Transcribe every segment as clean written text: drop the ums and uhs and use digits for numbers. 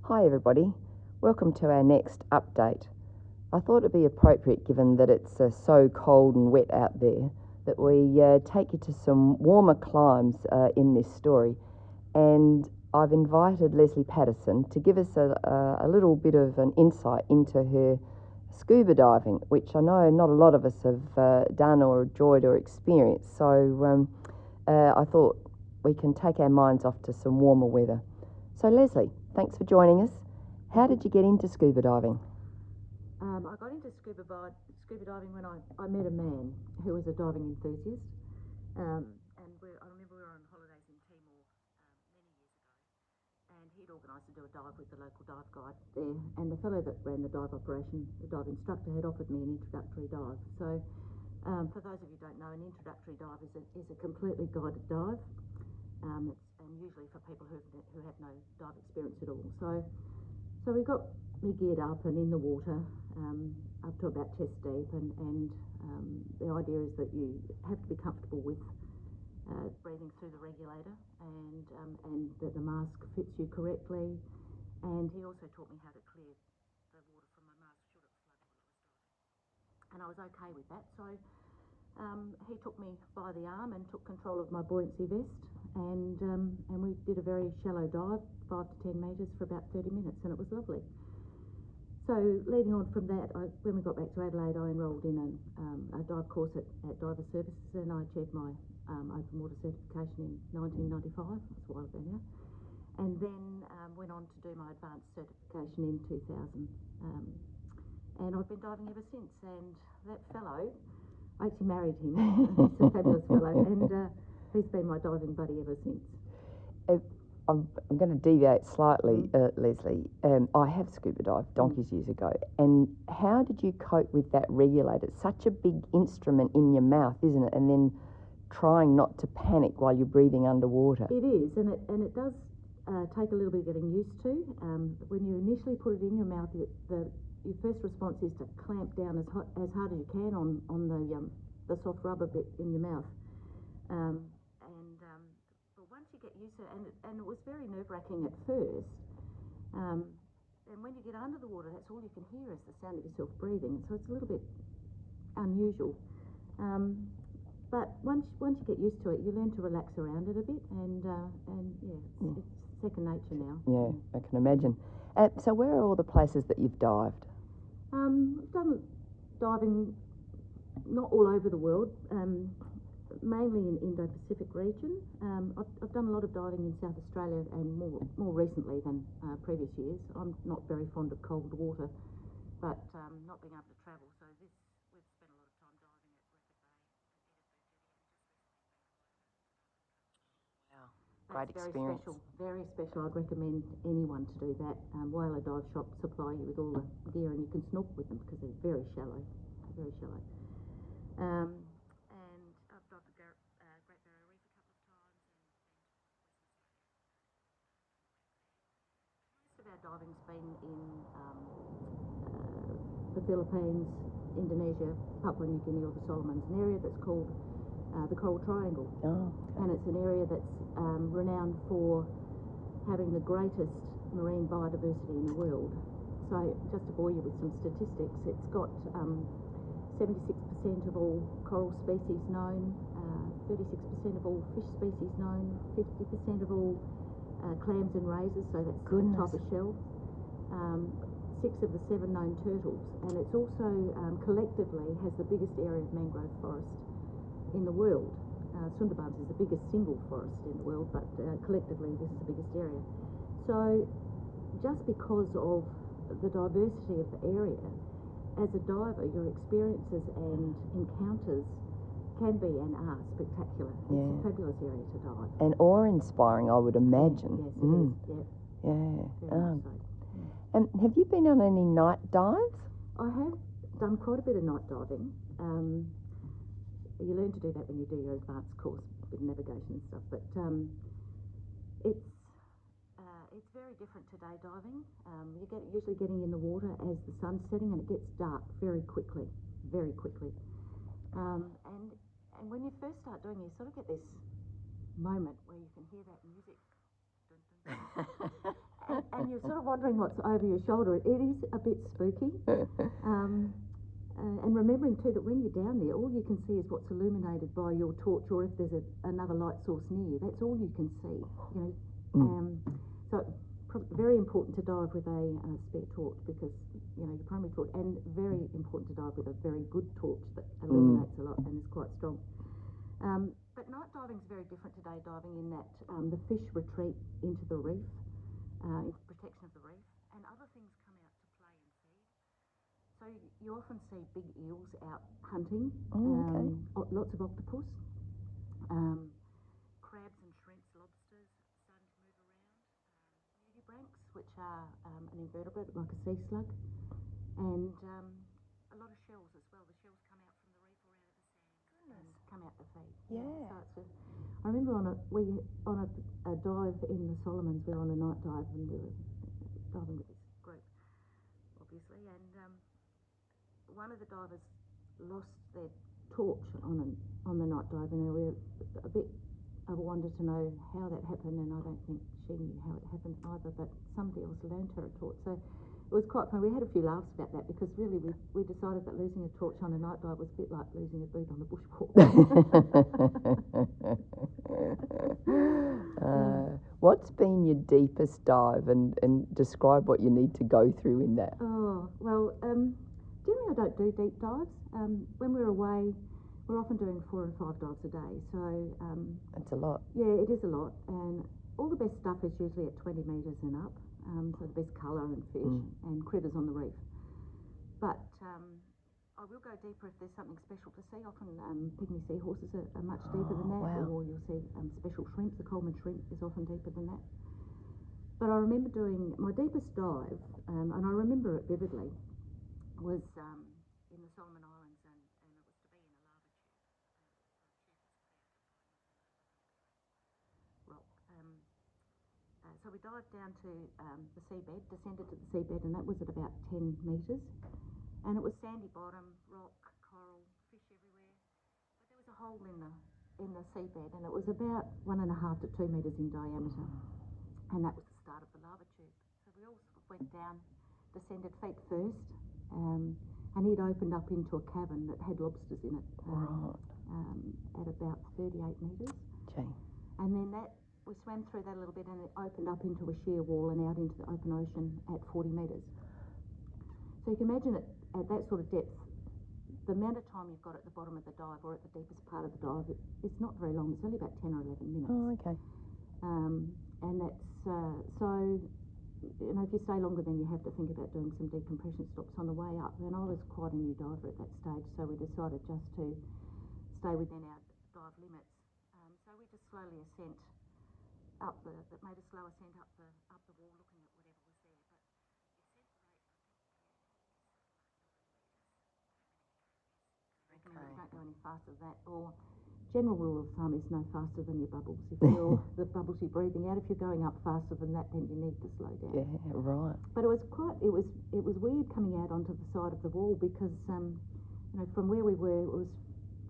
Hi everybody, welcome to our next update. I thought it'd be appropriate, given that it's so cold and wet out there, that we take you to some warmer climes in this story. And I've invited Lesley Patterson to give us a little bit of an insight into her scuba diving, which I know not a lot of us have done or enjoyed or experienced. So I thought we can take our minds off to some warmer weather. So Lesley, thanks for joining us. How did you get into scuba diving? I got into scuba diving when I met a man who was a diving enthusiast. I remember we were on holidays in Timor many years ago, and he'd organised to do a dive with the local dive guide there. And the fellow that ran the dive operation, the dive instructor, had offered me an introductory dive. So, for those of you who don't know, an introductory dive is a completely guided dive, and usually for people who have no dive experience at all. So we got me geared up and in the water up to about chest deep, and the idea is that you have to be comfortable with breathing through the regulator, and that the mask fits you correctly. And he also taught me how to clear the water from my mask should it flood while I was diving. And I was okay with that. So he took me by the arm and took control of my buoyancy vest, and we did a very shallow dive, 5 to 10 metres for about 30 minutes, and it was lovely. So leading on from that, when we got back to Adelaide, I enrolled in a dive course at Diver Services, and I achieved my open water certification in 1995, that's a while ago now, and then went on to do my advanced certification in 2000. And I've been diving ever since, and that fellow, I actually married him. He's a fabulous fellow, and he's been my diving buddy ever since. I'm going to deviate slightly, Lesley. I have scuba dived donkeys years ago, and how did you cope with that regulator? It's such a big instrument in your mouth, isn't it? And then trying not to panic while you're breathing underwater. It is, and it does take a little bit getting used to. When you initially put it in your mouth, your first response is to clamp down as hard as you can on the soft rubber bit in your mouth. But once you get used to it, and it was very nerve-wracking at first, and when you get under the water, that's all you can hear is the sound of yourself breathing, so it's a little bit unusual. But once you get used to it, you learn to relax around it a bit, and it's second nature now. Yeah, I can imagine. So where are all the places that you've dived? I've done diving not all over the world, mainly in the Indo-Pacific region. I've done a lot of diving in South Australia, and more recently than previous years. I'm not very fond of cold water, but not being able to travel, so we've spent a lot of time diving at Great That's experience. Very special. I'd recommend anyone to do that. Whaler dive shop supply you with all the gear, and you can snorkel with them because they're very shallow, very shallow. And I've dived the Great Barrier Reef a couple of times, and most of our diving's been in the Philippines, Indonesia, Papua New Guinea, or the Solomons, an area that's called the Coral Triangle. Oh. And it's an area that's renowned for having the greatest marine biodiversity in the world. So just to bore you with some statistics, it's got 76% of all coral species known, 36% of all fish species known, 50% of all clams and razors, so that's the type of shell, 6 of the 7 known turtles, and it's also collectively has the biggest area of mangrove forest in the world. Sundarbans is the biggest single forest in the world, but collectively this is the biggest area. So just because of the diversity of the area, as a diver, your experiences and encounters can be and are spectacular. Yeah. It's a fabulous area to dive. And awe-inspiring, I would imagine. Yes, it is. Yeah. Yeah. Very much so. And have you been on any night dives? I have done quite a bit of night diving. You learn to do that when you do your advanced course with navigation and stuff, but it's very different to day diving. You're usually getting in the water as the sun's setting, and it gets dark very quickly. And when you first start doing it, you sort of get this moment where you can hear that music. And you're sort of wondering what's over your shoulder. It is a bit spooky. And remembering too that when you're down there, all you can see is what's illuminated by your torch, or if there's another light source near you. That's all you can see. So very important to dive with a spare torch, because your primary torch, and very important to dive with a very good torch that illuminates a lot and is quite strong. But night diving is very different today. Diving in that the fish retreat into the reef, into protection of the reef, and other things come out to play and feed. So you often see big eels out hunting, lots of octopus, crabs and shrimps, lobsters starting to move around, nudibranchs, which are an invertebrate like a sea slug, and a lot of shells as well. The shells come out from the reef or out of the sand and come out to feed. Yeah. So I remember on a dive in the Solomons, we were on a night dive and we were diving with this group, obviously, and one of the divers lost their torch on the night dive, and we were a bit of a wonder to know how that happened, and I don't think she knew how it happened either, but somebody else lent her a torch. So it was quite fun. We had a few laughs about that, because really we decided that losing a torch on a night dive was a bit like losing a boot on a bushwalk. What's been your deepest dive, and describe what you need to go through in that? Oh, well, generally I don't do deep dives. When we're away, we're often doing 4 and 5 dives a day. So That's a lot. Yeah, it is a lot. And all the best stuff is usually at 20 metres and up. So the best colour and fish and critters on the reef. But I will go deeper if there's something special to see. Often pygmy seahorses are much deeper than that. Wow. Or you'll see special shrimp. The Coleman shrimp is often deeper than that. But I remember doing my deepest dive, and I remember it vividly, was in the Solomon Islands, and it was to be in a lava tube. Rock. So we dived down to the seabed, descended to the seabed, and that was at about 10 metres. And it was sandy bottom, rock, coral, fish everywhere. But there was a hole in the seabed, and it was about 1.5 to 2 metres in diameter. And that was the start of the lava tube. So we all sort of went down, descended feet first, and it opened up into a cavern that had lobsters in it at about 38 metres. Okay. And then we swam through that a little bit, and it opened up into a sheer wall and out into the open ocean at 40 metres. So you can imagine at that sort of depth, the amount of time you've got at the bottom of the dive or at the deepest part of the dive, it's not very long. It's only about 10 or 11 minutes. Oh, okay. And that's so, if you stay longer, then you have to think about doing some decompression stops on the way up. And I was quite a new diver at that stage, so we decided just to stay within our dive limits. So we just slowly ascent up that made a slow ascent up the wall, looking at whatever was there. But the ascent rate, I think, don't go any faster than that. Or general rule of thumb is no faster than your bubbles. If you're the bubbles you're breathing out, if you're going up faster than that, then you need to slow down. Yeah, right. But it was weird coming out onto the side of the wall, because from where we were, it was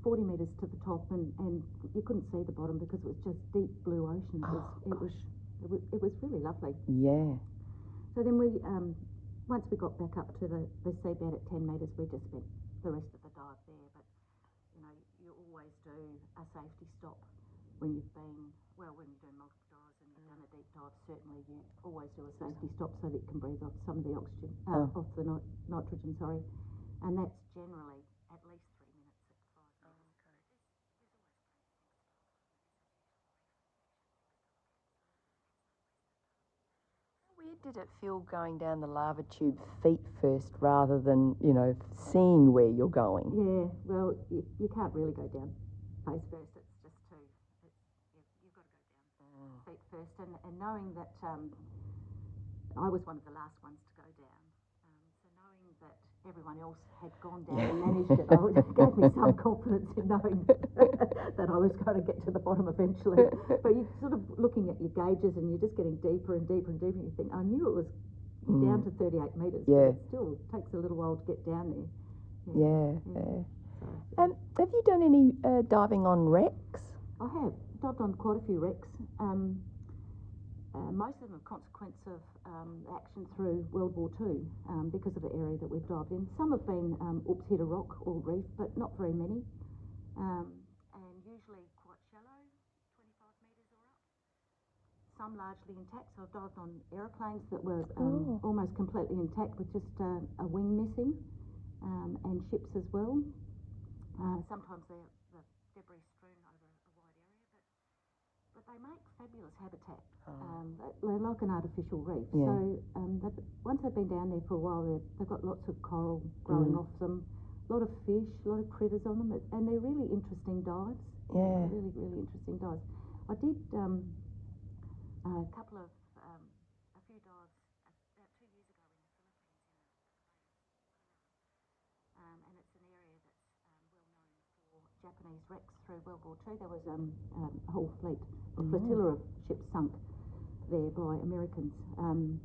40 metres to the top, and you couldn't see the bottom because it was just deep blue ocean. It was really lovely. Yeah. So then we once we got back up to the seabed at 10 metres, we just spent the rest of the dive there. But you always do a safety stop when you're doing multiple dives and you've done a deep dive. Certainly, you always do a safety stop so that you can breathe off some of the oxygen, off the nitrogen. Sorry, and that's generally at least 3 minutes at 5 metres. Where did it feel going down the lava tube feet first rather than, seeing where you're going? Yeah, well, you can't really go down face first. It's just too. You've got to go down feet first, and knowing that I was one of the last ones to go down. So knowing that everyone else had gone down and managed it, it gave me some confidence in knowing that I was going to get to the bottom eventually. But you're sort of looking at your gauges, and you're just getting deeper and deeper and deeper, and you think, I knew it was down to 38 metres, but it still takes a little while to get down there. Yeah. Have you done any diving on wrecks? I have dived on quite a few wrecks. most of them are a consequence of action through World War II because of the area that we've dived in. Some have been hit a rock or reef, but not very many, and usually quite shallow, 25 metres or up. Some largely intact, so I've dived on aeroplanes that were almost completely intact with just a wing missing, and ships as well. Sometimes the debris strewn over a wide area, but they make fabulous habitat. They're like an artificial reef. Yeah. So once they've been down there for a while, they've got lots of coral growing off them, a lot of fish, a lot of critters on them, and they're really interesting dives. Yeah. Really, really interesting dives. I did a couple of, a few dives about 2 years ago in the Philippines and it's an area that's well known for Japanese wrecks through World War II. There was a whole flotilla of ships sunk there by Americans, and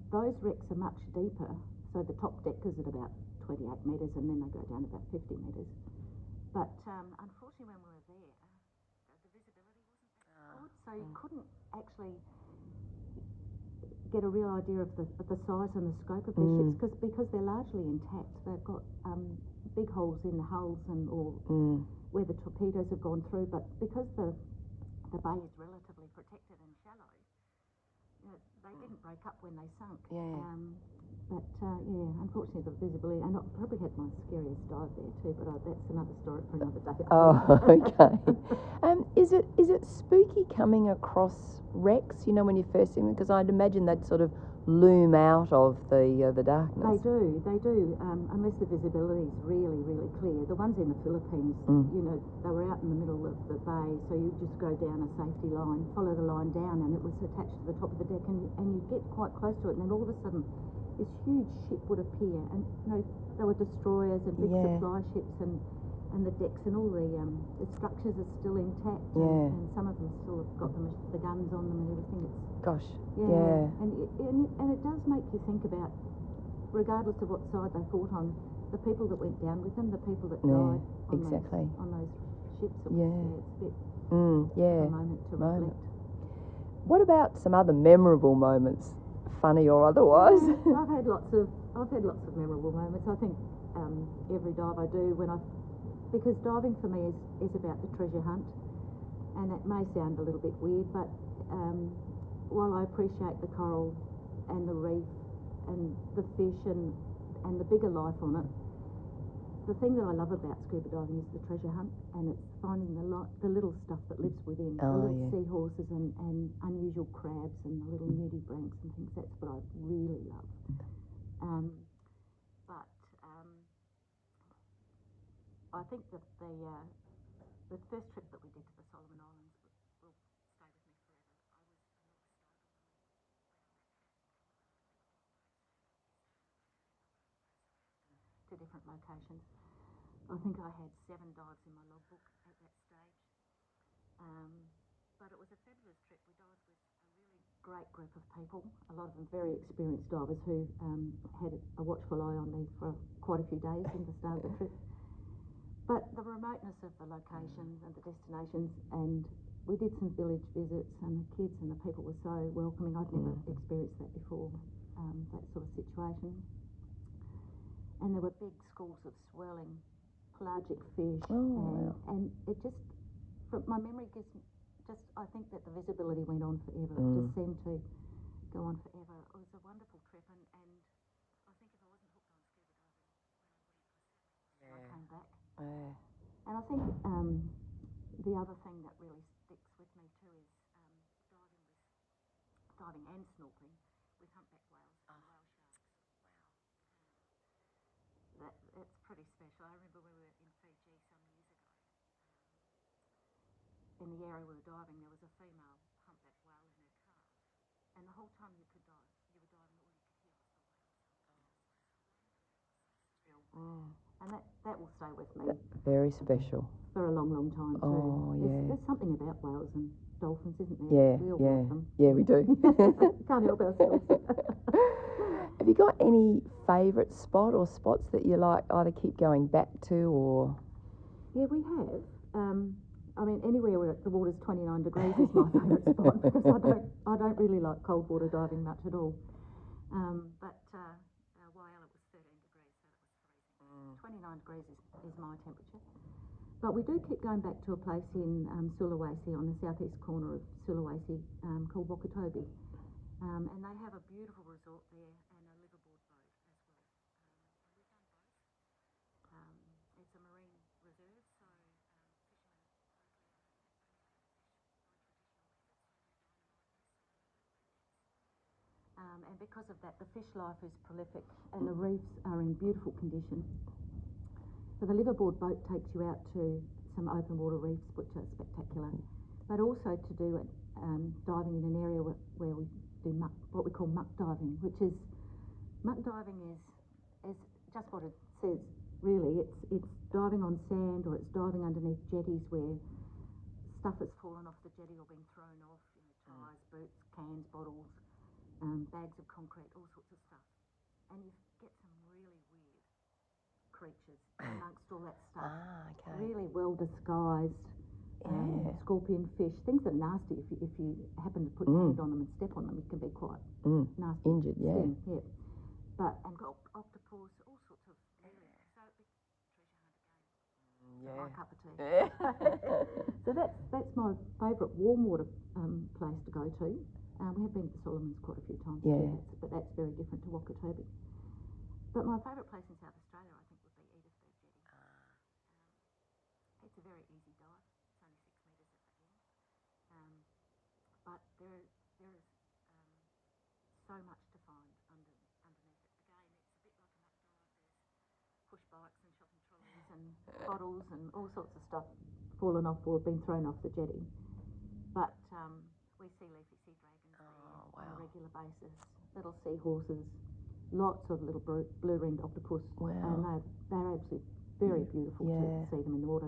those wrecks are much deeper. So the top deck is at about 28 metres, and then they go down about 50 metres. But unfortunately, when we were there, the visibility wasn't that good, so you couldn't actually get a real idea of the size and the scope of their ships because they're largely intact. They've got big holes in the hulls or where the torpedoes have gone through, but because the bay is relatively protected and shallow, they didn't break up when they sunk. Unfortunately the visibility, and I probably had my scariest dive there too, but that's another story for another day. Okay. Is it spooky coming across wrecks, when you first see them? Because I'd imagine they'd sort of loom out of the darkness. They do, unless the visibility is really, really clear. The ones in the Philippines, they were out in the middle of the bay, so you just go down a safety line, follow the line down, and it was attached to the top of the deck, and you get quite close to it, and then all of a sudden this huge ship would appear, and they were destroyers and big supply ships, and the decks and all the structures are still intact, and some of them still have got the guns on them and everything. And it does make you think about, regardless of what side they fought on, the people that went down with them, the people that died on those ships. It's a bit a moment to reflect. What about some other memorable moments, funny or otherwise? I've had lots of memorable moments. I think every dive I do, because diving for me is about the treasure hunt, and it may sound a little bit weird, but while I appreciate the coral and the reef and the fish and the bigger life on it, the thing that I love about scuba diving is the treasure hunt, and it's finding the little stuff that lives within, the little seahorses and unusual crabs and the little nudibranchs and things. That's what I really love. But I think that the first trip that we did to the Solomon Islands will stay with me forever. I was a novice diver to different locations. I think I had 7 dives in my logbook at that stage. But it was a fabulous trip. We dived with a really great group of people, a lot of them very experienced divers who had a watchful eye on me for quite a few days in the start of the trip. But the remoteness of the locations and the destinations, and we did some village visits, and the kids and the people were so welcoming. I'd never experienced that before, that sort of situation. And there were big schools of swirling pelagic fish, and it just, from my memory, I think that the visibility went on forever. It just seemed to go on forever. It was a wonderful trip, and I think if I wasn't hooked on scuba diving when I came back. And I think the other thing that really sticks with me too is diving and snorkeling with humpback whales and whale sharks. That's pretty special. I remember when we were in Fiji some years ago. In the area we were diving, there was a female humpback whale in her calf, and the whole time you were diving, all you could hear was the whales. And that will stay with me. Very special. For a long, long time too. Oh, yeah. There's something about whales and dolphins, isn't there? We all love them. Yeah, we do. Can't help ourselves. Have you got any favourite spot or spots that you like either keep going back to or? Yeah, we have. I mean, anywhere where the water's 29 degrees is my favourite spot because I don't really like cold water diving much at all. But while it was 13 degrees, so it was freezing. 29 degrees is my temperature. But we do keep going back to a place in Sulawesi, on the southeast corner of Sulawesi, called Wakatobi. And they have a beautiful resort there and a liveaboard boat as well. And we've done both. It's a marine reserve, so and because of that, the fish life is prolific and the reefs are in beautiful condition. So the liveaboard boat takes you out to some open water reefs, which are spectacular, but also to do diving in an area where we do what we call muck diving, which is muck diving is just what it says. Really, it's diving on sand or it's diving underneath jetties where stuff has fallen off the jetty or been thrown off, tyres, boots, cans, bottles, bags of concrete, all sorts of stuff. And you get some really weird creatures amongst all that stuff. Okay. Really well disguised. Scorpion fish, things that are nasty. If you happen to put your hand on them and step on them, it can be quite nasty. Injured, skin, yeah. But and got octopus, all sorts of really so big treasure hunt again. My cup of tea. So that's my favourite warm water place to go to. We have been to the Solomons quite a few times, but that's very different to Wakatobi. But my favourite place in South Australia, I think, would be Edithburgh Jetty. It's a very easy dive. It's only 6 metres at the end. But there is so much to find underneath it. Again, it's a bit like a muck dive. There's push bikes and shopping trolleys and bottles and all sorts of stuff fallen off or been thrown off the jetty. But we see leafy sea dragons on a regular basis, little seahorses, lots of little blue-ringed octopus. And they're absolutely very beautiful to see them in the water,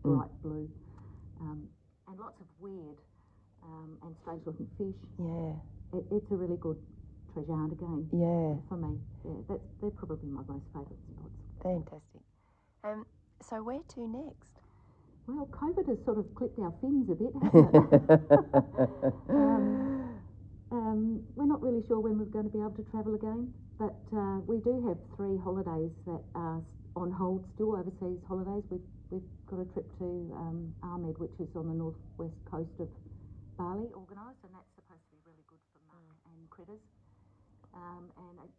bright blue. And lots of weird and strange-looking fish. It's a really good treasure hunt again. For me. They're probably my most favourite spots. Fantastic. So where to next? Well, COVID has sort of clipped our fins a bit, hasn't it? We're not really sure when we're going to be able to travel again, but we do have 3 holidays that are on hold still, overseas holidays. We've got a trip to Ahmed, which is on the northwest coast of Bali, organised, and that's supposed to be really good for muck and critters. And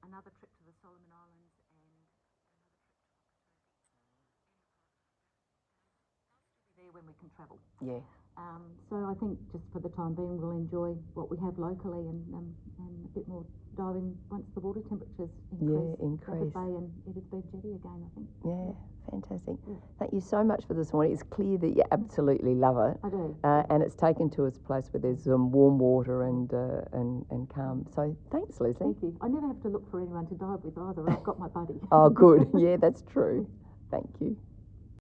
another trip to the Solomon Islands and another trip to Wakatobi. There when we can travel. So I think just for the time being we'll enjoy what we have locally and a bit more diving once the water temperatures increase. Bay and Edithburgh Jetty again, I think. Fantastic. Thank you so much for this morning. It's clear that you absolutely love it. I do. And it's taken to us a place where there's warm water and calm. So thanks, Lesley. Thank you. I never have to look for anyone to dive with either. I've got my buddy. Oh, good. Yeah, that's true. Thank you.